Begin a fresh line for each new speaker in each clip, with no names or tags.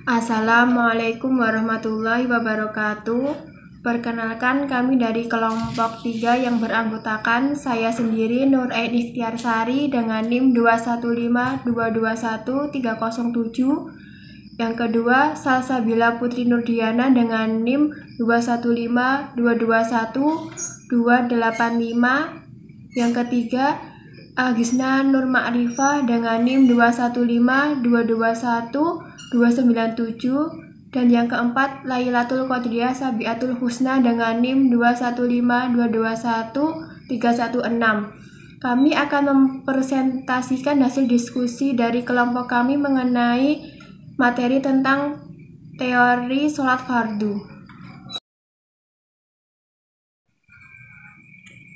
Assalamualaikum warahmatullahi wabarakatuh. Perkenalkan, kami dari kelompok 3 yang beranggotakan saya sendiri Nur Ain Ikhtiarsari dengan NIM 2152213007. Yang kedua, Salsabila Putri Nurdiana dengan NIM 215221285285. Yang ketiga, Agisna Nur Ma'rifah dengan NIM 2152212997. Dan yang keempat, Lailatul Qadriyah Sabiatul Husna dengan NIM 2152213116. Kami akan mempresentasikan hasil diskusi dari kelompok kami mengenai materi tentang teori sholat fardu.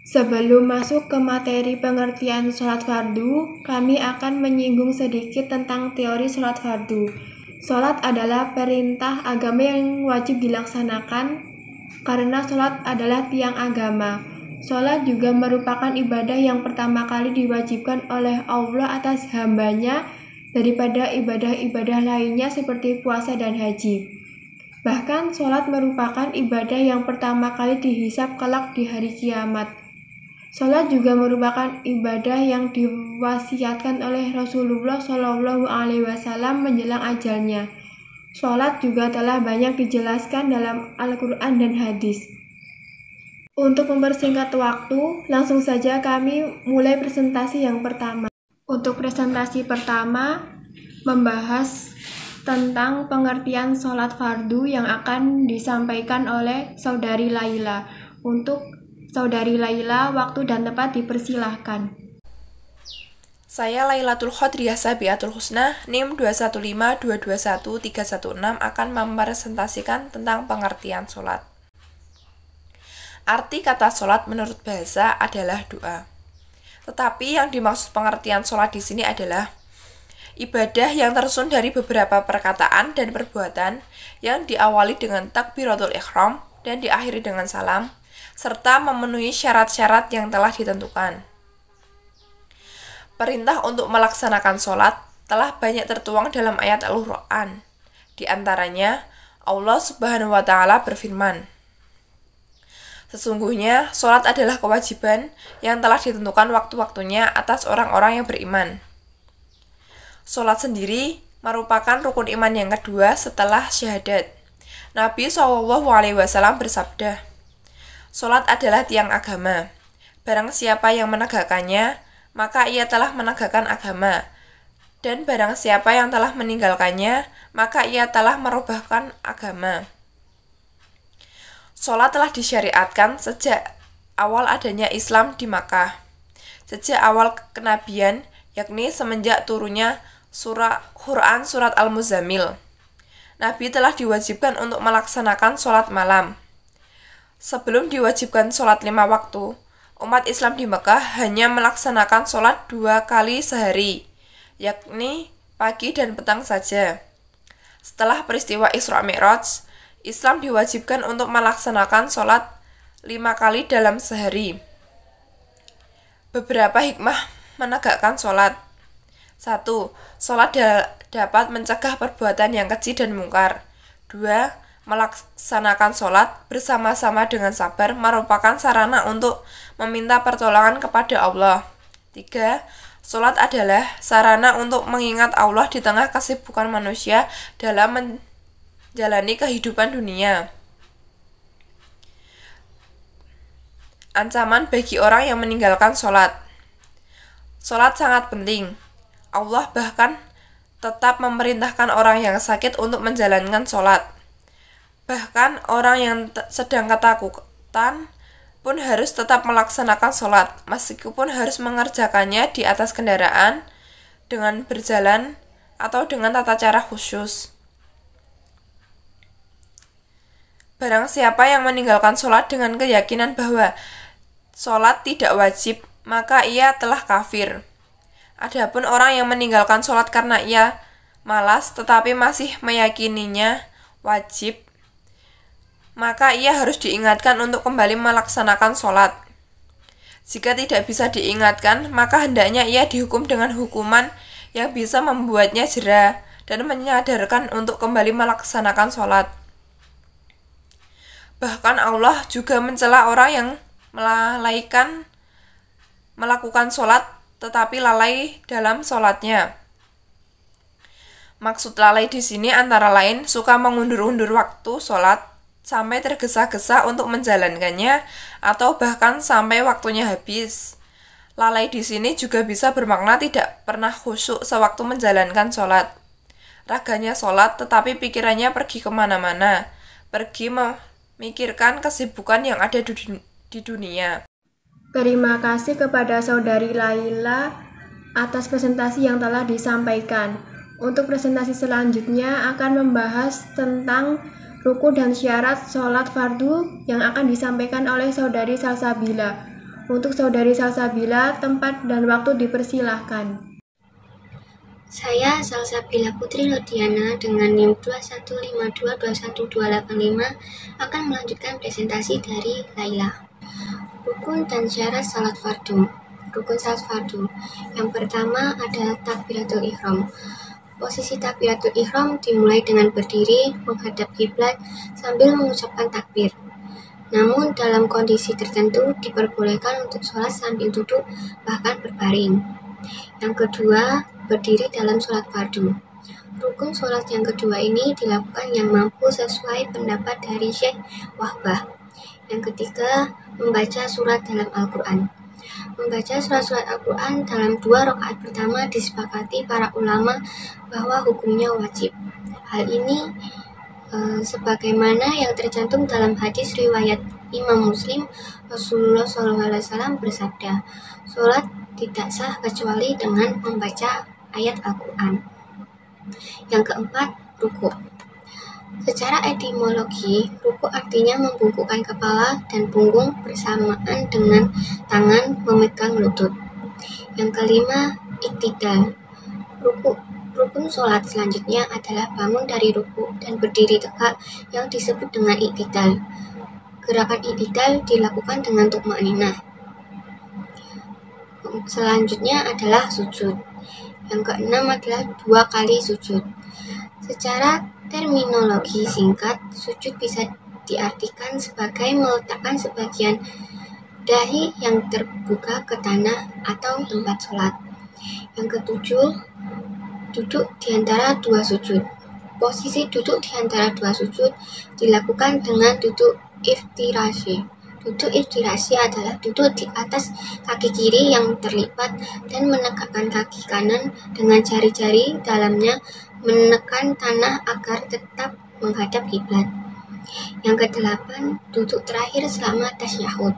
Sebelum masuk ke materi pengertian sholat fardu, kami akan menyinggung sedikit tentang teori sholat fardu. Sholat adalah perintah agama yang wajib dilaksanakan karena sholat adalah tiang agama. Sholat juga merupakan ibadah yang pertama kali diwajibkan oleh Allah atas hambanya daripada ibadah-ibadah lainnya seperti puasa dan haji. Bahkan sholat merupakan ibadah yang pertama kali dihisab kelak di hari kiamat. Sholat juga merupakan ibadah yang diwasiatkan oleh Rasulullah SAW menjelang ajalnya. Sholat juga telah banyak dijelaskan dalam Al-Quran dan hadis. Untuk mempersingkat waktu, langsung saja kami mulai presentasi yang pertama. Untuk presentasi pertama, membahas tentang pengertian sholat fardu yang akan disampaikan oleh Saudari Laila. Untuk Saudari Laila, waktu dan tempat dipersilahkan.
Saya Lailatul Qadriyah Sabiatul Husna, NIM 2152213116 akan mempresentasikan tentang pengertian sholat. Arti kata sholat menurut bahasa adalah doa. Tetapi yang dimaksud pengertian sholat di sini adalah ibadah yang tersusun dari beberapa perkataan dan perbuatan yang diawali dengan takbiratul ihram dan diakhiri dengan salam, serta memenuhi syarat-syarat yang telah ditentukan. Perintah untuk melaksanakan sholat telah banyak tertuang dalam ayat Al-Quran. Di antaranya, Allah Subhanahu wa Ta'ala berfirman, "Sesungguhnya sholat adalah kewajiban yang telah ditentukan waktu-waktunya atas orang-orang yang beriman." Sholat sendiri merupakan rukun iman yang kedua setelah syahadat. Nabi SAW bersabda, "Sholat adalah tiang agama. Barang siapa yang menegakkannya, maka ia telah menegakkan agama. Dan barang siapa yang telah meninggalkannya, maka ia telah merubahkan agama." Sholat telah disyariatkan sejak awal adanya Islam di Makkah. Sejak awal kenabian, yakni semenjak turunnya Quran surat Al-Muzammil. Nabi telah diwajibkan untuk melaksanakan sholat malam. Sebelum diwajibkan sholat 5 waktu, umat Islam di Mekah hanya melaksanakan sholat 2 kali sehari, yakni pagi dan petang saja. Setelah peristiwa Isra Mi'raj, Islam diwajibkan untuk melaksanakan sholat 5 kali dalam sehari. Beberapa hikmah menegakkan sholat. 1. Sholat dapat mencegah perbuatan yang keji dan mungkar. 2. Melaksanakan sholat bersama-sama dengan sabar merupakan sarana untuk meminta pertolongan kepada Allah. 3. Sholat adalah sarana untuk mengingat Allah di tengah kesibukan manusia dalam menjalani kehidupan dunia. Ancaman bagi orang yang meninggalkan sholat. Sholat sangat penting. Allah bahkan tetap memerintahkan orang yang sakit untuk menjalankan sholat. Bahkan orang yang sedang ketakutan pun harus tetap melaksanakan sholat, meskipun harus mengerjakannya di atas kendaraan, dengan berjalan, atau dengan tata cara khusus. Barang siapa yang meninggalkan sholat dengan keyakinan bahwa sholat tidak wajib, maka ia telah kafir. Adapun orang yang meninggalkan sholat karena ia malas tetapi masih meyakininya wajib, maka ia harus diingatkan untuk kembali melaksanakan sholat. Jika tidak bisa diingatkan, maka hendaknya ia dihukum dengan hukuman yang bisa membuatnya jera dan menyadarkan untuk kembali melaksanakan sholat. Bahkan Allah juga mencela orang yang melakukan sholat tetapi lalai dalam sholatnya. Maksud lalai di sini antara lain suka mengundur-undur waktu sholat sampai tergesa-gesa untuk menjalankannya atau bahkan sampai waktunya habis. Lalai di sini juga bisa bermakna tidak pernah khusyuk sewaktu menjalankan sholat. Raganya sholat tetapi pikirannya pergi kemana-mana, pergi memikirkan kesibukan yang ada di dunia.
Terima kasih kepada Saudari Laila atas presentasi yang telah disampaikan. Untuk presentasi selanjutnya akan membahas tentang rukun dan syarat sholat fardu yang akan disampaikan oleh Saudari Salsabila. Untuk Saudari Salsabila, tempat dan waktu dipersilahkan.
Saya Salsabila Putri Nurdiana dengan NIM 215221285 akan melanjutkan presentasi dari Laila. Rukun dan syarat salat fardu. Rukun salat fardu. Yang pertama adalah takbiratul ihram. Posisi takbiratul ihram dimulai dengan berdiri menghadap kiblat sambil mengucapkan takbir. Namun dalam kondisi tertentu diperbolehkan untuk sholat sambil duduk bahkan berbaring. Yang kedua, berdiri dalam sholat fardu. Rukun sholat yang kedua ini dilakukan yang mampu sesuai pendapat dari Syekh Wahbah. Yang ketiga, membaca surat dalam Al-Quran. Membaca surat-surat Al-Quran dalam 2 rakaat pertama disepakati para ulama bahwa hukumnya wajib. Hal ini sebagaimana yang tercantum dalam hadis riwayat Imam Muslim, Rasulullah SAW bersabda, "Sholat tidak sah kecuali dengan membaca ayat Al-Quran." Yang keempat, ruku'. Secara etimologi, ruku' artinya membungkukkan kepala dan punggung bersamaan dengan tangan memegang lutut. Yang kelima, iktidal. Rukun sholat selanjutnya adalah bangun dari ruku' dan berdiri tegak yang disebut dengan iktidal. Gerakan iktidal dilakukan dengan tumakninah. Selanjutnya adalah sujud. Yang keenam adalah 2 kali sujud. Secara terminologi singkat, sujud bisa diartikan sebagai meletakkan sebagian dahi yang terbuka ke tanah atau tempat sholat. Yang ketujuh, duduk di antara 2 sujud. Posisi duduk di antara 2 sujud dilakukan dengan duduk iftirasy. Duduk iftirasy adalah duduk di atas kaki kiri yang terlipat dan menegakkan kaki kanan dengan jari-jari dalamnya menekan tanah agar tetap menghadap kiblat. Yang kedelapan, duduk terakhir selama tasyahud.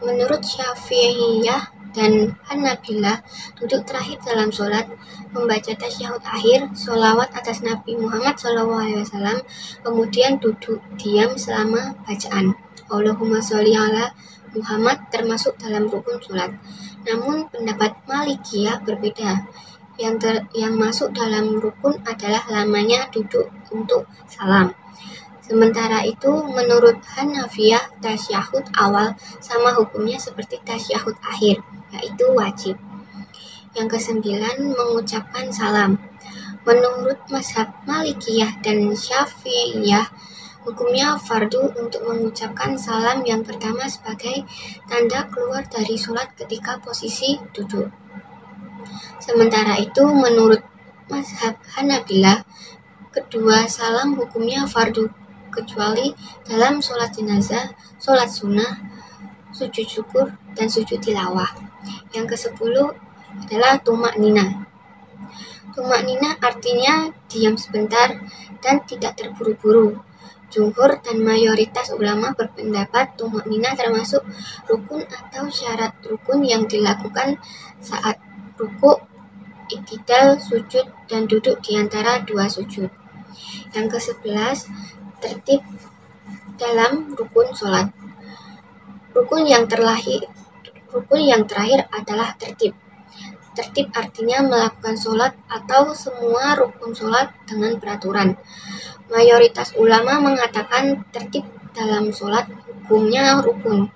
Menurut Syafi'iyah dan Hanabilah, duduk terakhir dalam sholat, membaca tasyahud akhir, sholawat atas Nabi Muhammad SAW, kemudian duduk diam selama bacaan Allahumma sholli ala Muhammad termasuk dalam rukun sholat. Namun pendapat Malikiyah berbeda. Yang masuk dalam rukun adalah lamanya duduk untuk salam. Sementara itu, menurut Hanafiyah, tasyahud awal sama hukumnya seperti tasyahud akhir, yaitu wajib. Yang kesembilan, mengucapkan salam. Menurut mazhab Malikiyah dan Syafi'iyah, hukumnya fardu untuk mengucapkan salam yang pertama sebagai tanda keluar dari sholat ketika posisi duduk. Sementara itu, menurut mazhab Hanabilah, kedua salam hukumnya fardu kecuali dalam sholat jenazah, sholat sunnah, sujud syukur, dan sujud tilawah. Yang ke-10 adalah tumakninah. Tumakninah artinya diam sebentar dan tidak terburu-buru. Jumhur dan mayoritas ulama berpendapat tumakninah termasuk rukun atau syarat rukun yang dilakukan saat rukuk, iktidal, sujud, dan duduk di antara 2 sujud. Yang ke-11, tertib dalam rukun sholat. Rukun yang terakhir adalah tertib. Tertib artinya melakukan sholat atau semua rukun sholat dengan peraturan. Mayoritas ulama mengatakan tertib dalam sholat hukumnya rukun,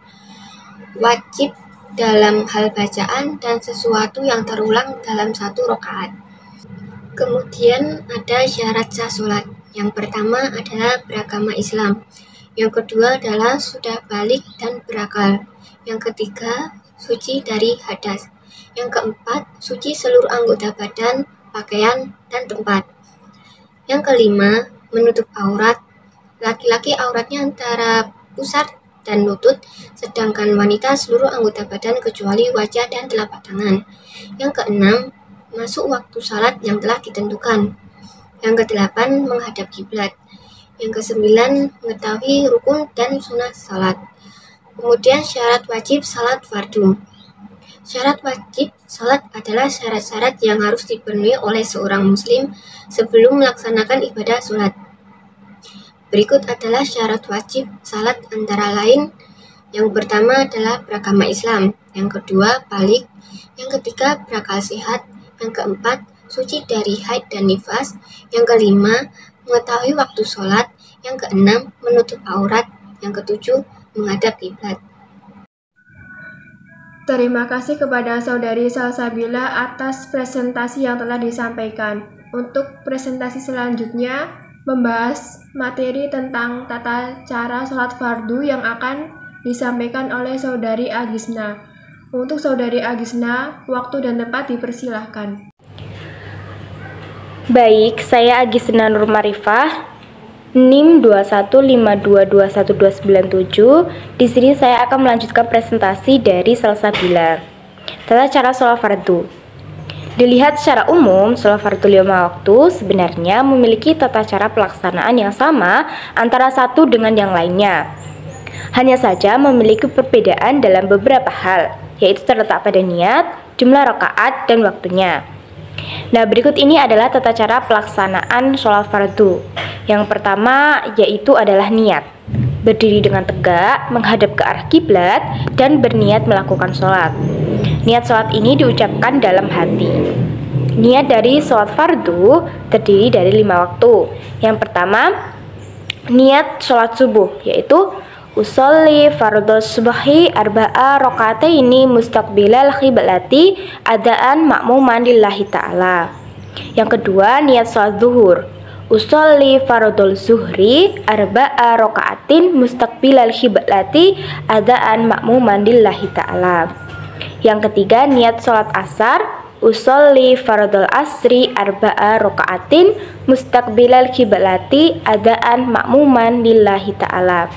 wajib dalam hal bacaan dan sesuatu yang terulang dalam 1 rakaat. Kemudian ada syarat sah sholat. Yang pertama adalah beragama Islam. Yang kedua adalah sudah balik dan berakal. Yang ketiga, suci dari hadas. Yang keempat, suci seluruh anggota badan, pakaian, dan tempat. Yang kelima, menutup aurat. Laki-laki auratnya antara pusar dan lutut, sedangkan wanita seluruh anggota badan kecuali wajah dan telapak tangan. Yang keenam, masuk waktu salat yang telah ditentukan. Yang kedelapan, menghadap kiblat. Yang kesembilan, mengetahui rukun dan sunnah salat. Kemudian syarat wajib salat fardu. Syarat wajib salat adalah syarat-syarat yang harus dipenuhi oleh seorang muslim sebelum melaksanakan ibadah salat. Berikut adalah syarat wajib salat antara lain. Yang pertama adalah beragama Islam. Yang kedua, balik. Yang ketiga, berakal sehat. Yang keempat, suci dari haid dan nifas. Yang kelima, mengetahui waktu sholat. Yang keenam, menutup aurat. Yang ketujuh, menghadap kiblat.
Terima kasih kepada Saudari Salsabila atas presentasi yang telah disampaikan. Untuk presentasi selanjutnya, membahas materi tentang tata cara sholat fardu yang akan disampaikan oleh Saudari Agisna. Untuk Saudari Agisna, waktu dan tempat dipersilahkan.
Baik, saya Agisna Nur Marifah, NIM 215221297. Di sini saya akan melanjutkan presentasi dari Salsabila. Tata cara sholat fardu. Dilihat secara umum, sholat fardu 5 waktu sebenarnya memiliki tata cara pelaksanaan yang sama antara satu dengan yang lainnya. Hanya saja memiliki perbedaan dalam beberapa hal, yaitu terletak pada niat, jumlah rakaat, dan waktunya. Nah, berikut ini adalah tata cara pelaksanaan sholat fardu. Yang pertama yaitu adalah niat. Berdiri dengan tegak, menghadap ke arah kiblat, dan berniat melakukan sholat. Niat sholat ini diucapkan dalam hati. Niat dari sholat fardu terdiri dari 5 waktu. Yang pertama, niat sholat subuh, yaitu usolli fardhu subhi arba'a rakaataini mustaqbilal qiblati adaan ma'muman lillahi ta'ala. Yang kedua, niat sholat zuhur. Usolli fardhu zuhri arba'a rakaatin mustaqbilal qiblati adaan ma'muman lillahi ta'ala. Yang ketiga, niat sholat asar. Usolli fardhu asri arba'a rakaatin mustaqbilal qiblati adaan ma'muman lillahi ta'ala.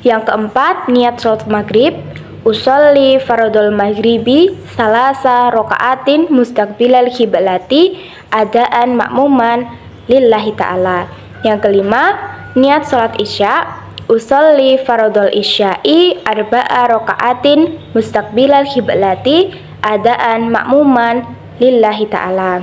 Yang keempat, niat sholat maghrib. Usolli fardhul maghribi salasa rokaatin mustaqbilal qiblati adaan ma'muman lillahi ta'ala. Yang kelima, niat sholat isya. Usolli fardhul isya'i arba'a rokaatin mustaqbilal qiblati adaan ma'muman lillahi ta'ala.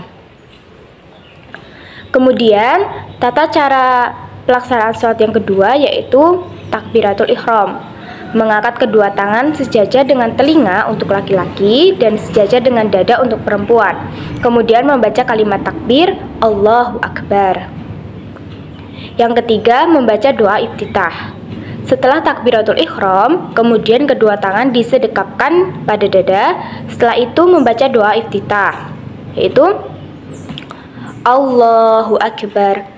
Kemudian, tata cara pelaksanaan sholat yang kedua yaitu takbiratul ihram. Mengangkat kedua tangan sejajar dengan telinga untuk laki-laki dan sejajar dengan dada untuk perempuan. Kemudian membaca kalimat takbir Allahu Akbar. Yang ketiga, membaca doa iftitah. Setelah takbiratul ihram, kemudian kedua tangan disedekapkan pada dada. Setelah itu membaca doa iftitah, yaitu Allahu Akbar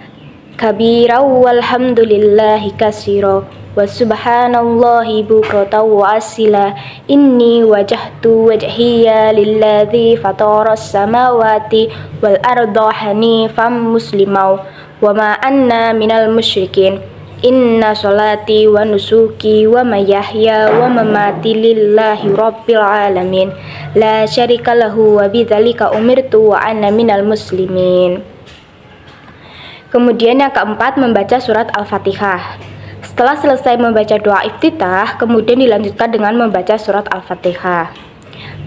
kabira walhamdulillahi katsira wa subhanallahi bukratan wa asila inni wajahtu wajhiya lilladzi fataras samawati wal arda hanifan muslimau wa ma anna minal musyrikin inna sholati wa nusuki wa mayahya wa mamati lillahi rabbil alamin la syarika lahu wa bidzalika umirtu wa ana minal muslimin. Kemudian yang keempat, membaca surat Al-Fatihah. Setelah selesai membaca doa iftitah, kemudian dilanjutkan dengan membaca surat Al-Fatihah.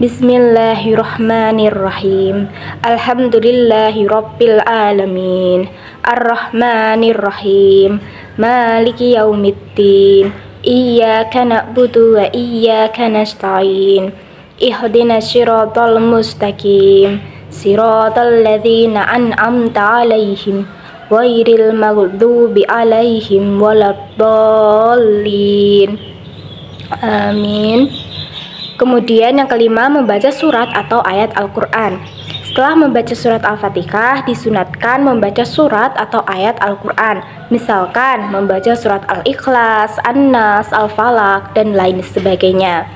Bismillahirrahmanirrahim. Alhamdulillahirabbil alamin. Arrahmanirrahim. Maliki yaumiddin. Iyyaka na'budu wa iyyaka nasta'in. Ihdinas siratal mustaqim. Siratal ladzina an'amta 'alaihim ghairil maghdubi 'alaihim waladdallin. Amin. Kemudian yang kelima, membaca surat atau ayat Al-Quran. Setelah membaca surat Al-Fatihah, disunatkan membaca surat atau ayat Al-Quran. Misalkan membaca surat Al-Ikhlas, An-Nas, Al-Falaq, dan lain sebagainya.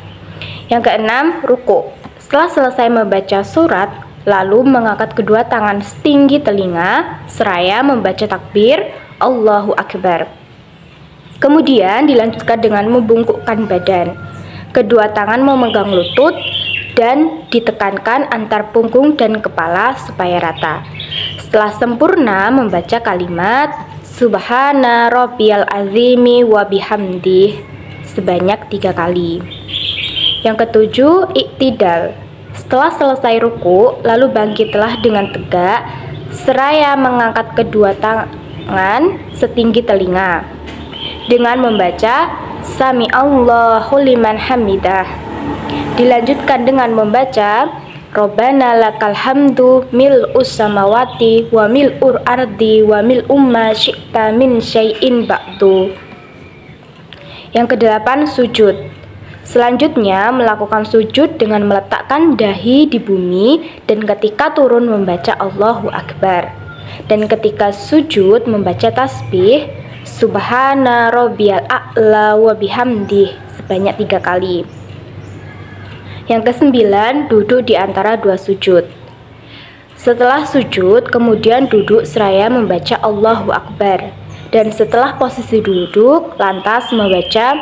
Yang keenam, ruku. Setelah selesai membaca surat, lalu mengangkat kedua tangan setinggi telinga, seraya membaca takbir, Allahu Akbar. Kemudian dilanjutkan dengan membungkukkan badan. Kedua tangan memegang lutut, dan ditekankan antar punggung dan kepala supaya rata. Setelah sempurna membaca kalimat Subhana Rabbiyal Azimi wa bihamdih sebanyak 3 kali. Yang ketujuh, iktidal. Setelah selesai ruku, lalu bangkitlah dengan tegak seraya mengangkat kedua tangan setinggi telinga dengan membaca Sami Allahu liman hamidah. Dilanjutkan dengan membaca Robbana lakal hamdu mil'us samawati wa mil'ur ardi wa mil'um ma syi'ta min syai'in ba'du. Yang kedelapan, sujud. Selanjutnya melakukan sujud dengan meletakkan dahi di bumi dan ketika turun membaca Allahu Akbar. Dan ketika sujud membaca tasbih Subhana Rabbiyal A'la wa bihamdih sebanyak 3 kali. Yang kesembilan, duduk di antara 2 sujud. Setelah sujud, kemudian duduk seraya membaca Allahu Akbar. Dan setelah posisi duduk, lantas membaca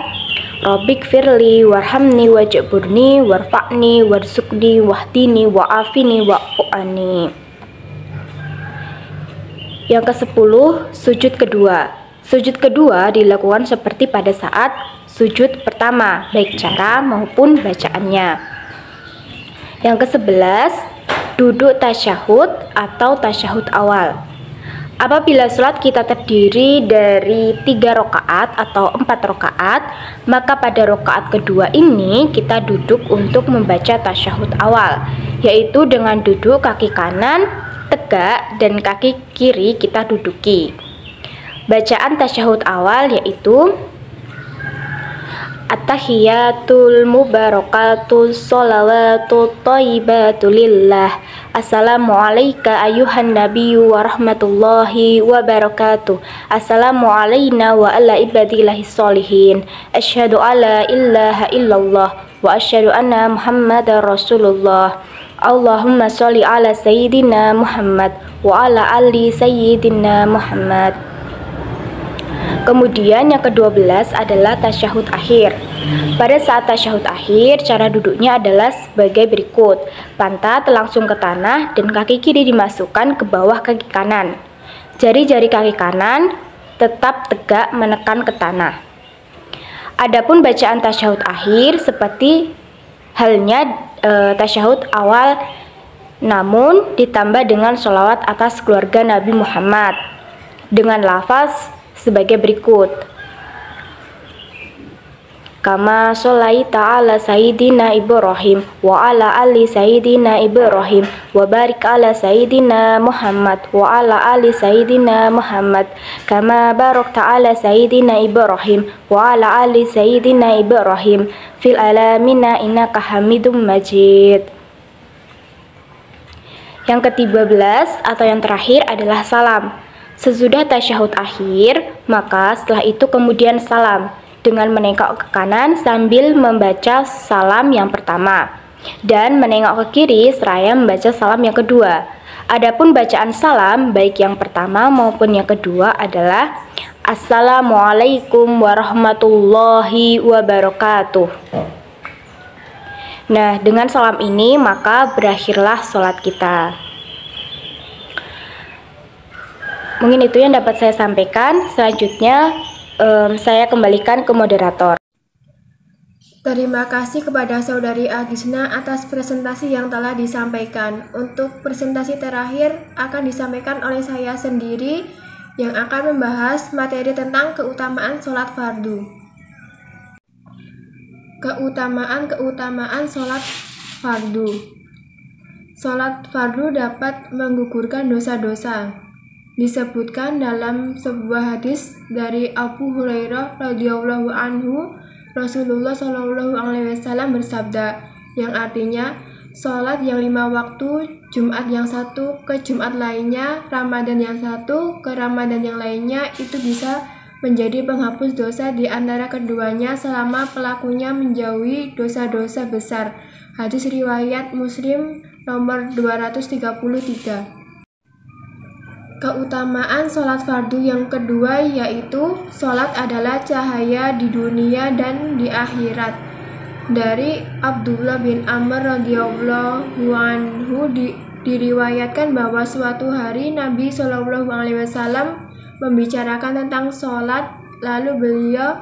Rabbik firli warhamni wajburni warfa'ni warsukni wahdini wa'afini wa'fu'ani. Yang ke-10, sujud kedua. Sujud kedua dilakukan seperti pada saat sujud pertama, baik cara maupun bacaannya. Yang ke-11, duduk tasyahud atau tasyahud awal. Apabila sholat kita terdiri dari 3 rakaat atau 4 rakaat, maka pada rakaat kedua ini kita duduk untuk membaca tasyahud awal, yaitu dengan duduk kaki kanan tegak dan kaki kiri kita duduki. Bacaan tasyahud awal yaitu At-tahiyatul mubarakatul sholawatut thayyibatu lillah. Assalamu alayka ayuhan nabiyyu wa rahmatullahi wa barakatuh. Assalamu alayna wa ala ibadillahis sholihin. Asyhadu alla ilaha illallah wa asyhadu anna muhammadar rasulullah. Allahumma sholli ala sayyidina Muhammad wa ala ali sayyidina Muhammad. Kemudian yang ke-12 adalah tasyahud akhir. Pada saat tasyahud akhir, cara duduknya adalah sebagai berikut. Pantat langsung ke tanah dan kaki kiri dimasukkan ke bawah kaki kanan. Jari-jari kaki kanan tetap tegak menekan ke tanah. Adapun bacaan tasyahud akhir seperti halnya tasyahud awal, namun ditambah dengan sholawat atas keluarga Nabi Muhammad dengan lafaz sebagai berikut. Kama sholaita ala sayyidina Ibrahim wa ala ali sayyidina Ibrahim wa barik ala sayyidina Muhammad wa ala ali sayyidina Muhammad kama barakta ala sayyidina Ibrahim wa ala ali sayyidina Ibrahim fil alamina innaka Hamidum Majid. Yang ke-13 atau yang terakhir adalah salam. Sesudah tasyahud akhir, maka setelah itu kemudian salam dengan menengok ke kanan sambil membaca salam yang pertama dan menengok ke kiri seraya membaca salam yang kedua. Adapun bacaan salam baik yang pertama maupun yang kedua adalah Assalamualaikum warahmatullahi wabarakatuh. Nah, dengan salam ini maka berakhirlah sholat kita. Mungkin itu yang dapat saya sampaikan. Selanjutnya saya kembalikan ke moderator.
Terima kasih kepada Saudari Agisna atas presentasi yang telah disampaikan. Untuk presentasi terakhir akan disampaikan oleh saya sendiri yang akan membahas materi tentang keutamaan sholat fardu. Keutamaan sholat fardu. Sholat fardu dapat menggugurkan dosa-dosa. Disebutkan dalam sebuah hadis dari Abu Hurairah radhiyallahu anhu, Rasulullah Shallallahu alaihi wasallam bersabda, yang artinya sholat yang 5 waktu, Jumat yang satu ke Jumat lainnya, Ramadan yang satu ke Ramadan yang lainnya, itu bisa menjadi penghapus dosa di antara keduanya selama pelakunya menjauhi dosa-dosa besar. Hadis riwayat Muslim nomor 233. Keutamaan sholat fardu yang kedua yaitu sholat adalah cahaya di dunia dan di akhirat. Dari Abdullah bin Amr radhiyallahu anhu diriwayatkan bahwa suatu hari Nabi SAW membicarakan tentang sholat, lalu beliau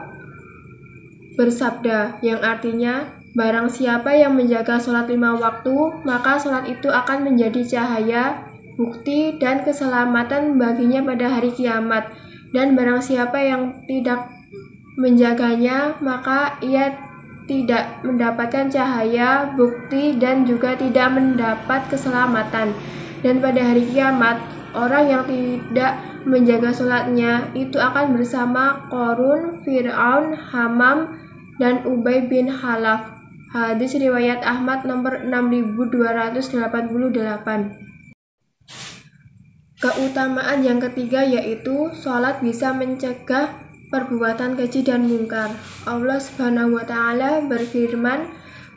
bersabda, yang artinya, barang siapa yang menjaga sholat 5 waktu, maka sholat itu akan menjadi cahaya, bukti, dan keselamatan baginya pada hari kiamat. Dan barang siapa yang tidak menjaganya, maka ia tidak mendapatkan cahaya, bukti, dan juga tidak mendapat keselamatan. Dan pada hari kiamat, orang yang tidak menjaga sholatnya itu akan bersama Qarun, Fir'aun, Hamam, dan Ubay bin Khalaf. Hadis riwayat Ahmad nomor 6288. Keutamaan yang ketiga yaitu sholat bisa mencegah perbuatan keji dan mungkar. Allah Subhanahu wa Ta'ala berfirman,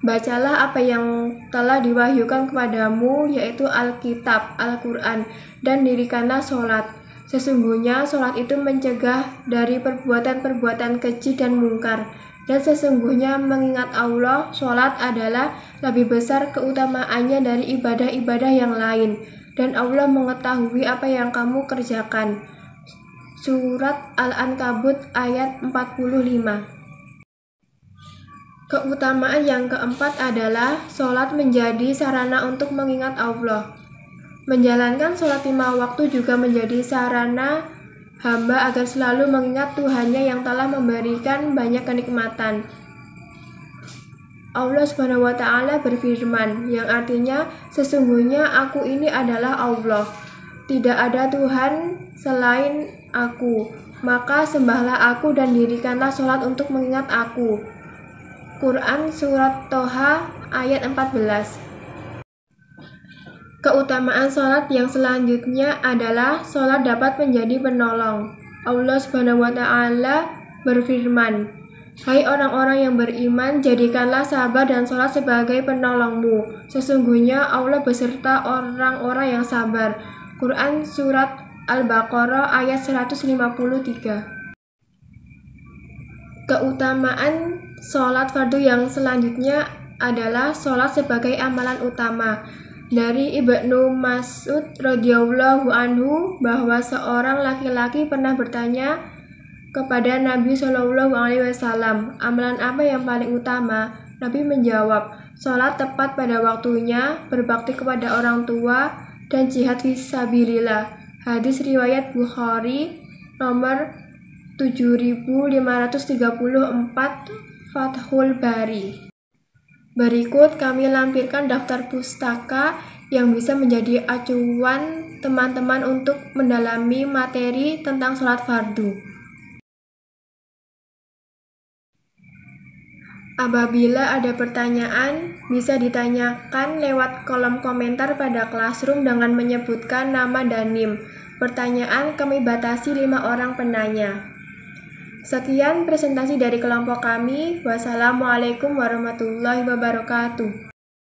bacalah apa yang telah diwahyukan kepadamu, yaitu Alkitab, Al-Quran, dan dirikanlah sholat. Sesungguhnya sholat itu mencegah dari perbuatan-perbuatan keji dan mungkar. Dan sesungguhnya mengingat Allah, sholat adalah lebih besar keutamaannya dari ibadah-ibadah yang lain. Dan Allah mengetahui apa yang kamu kerjakan. Surat Al-Ankabut ayat 45. Keutamaan yang keempat adalah sholat menjadi sarana untuk mengingat Allah. Menjalankan sholat 5 waktu juga menjadi sarana hamba agar selalu mengingat Tuhannya yang telah memberikan banyak kenikmatan. Allah Subhanahu wa Ta'ala berfirman, yang artinya, sesungguhnya aku ini adalah Allah. Tidak ada Tuhan selain aku. Maka sembahlah aku dan dirikanlah sholat untuk mengingat aku. Quran Surat Toha ayat 14. Keutamaan sholat yang selanjutnya adalah sholat dapat menjadi penolong. Allah Subhanahu wa Ta'ala berfirman, hai orang-orang yang beriman, jadikanlah sabar dan sholat sebagai penolongmu. Sesungguhnya Allah beserta orang-orang yang sabar. Quran Surat Al-Baqarah ayat 153. Keutamaan sholat fardu yang selanjutnya adalah sholat sebagai amalan utama. Dari Ibnu Mas'ud radhiyallahu anhu bahwa seorang laki-laki pernah bertanya kepada Nabi SAW, amalan apa yang paling utama? Nabi menjawab, sholat tepat pada waktunya, berbakti kepada orang tua, dan jihad fisabilillah. Hadis riwayat Bukhari nomor 7534 Fathul Bari. Berikut kami lampirkan daftar pustaka yang bisa menjadi acuan teman-teman untuk mendalami materi tentang sholat fardu. Apabila ada pertanyaan, bisa ditanyakan lewat kolom komentar pada Classroom dengan menyebutkan nama dan NIM. Pertanyaan kami batasi 5 orang penanya. Sekian presentasi dari kelompok kami. Wassalamualaikum warahmatullahi wabarakatuh.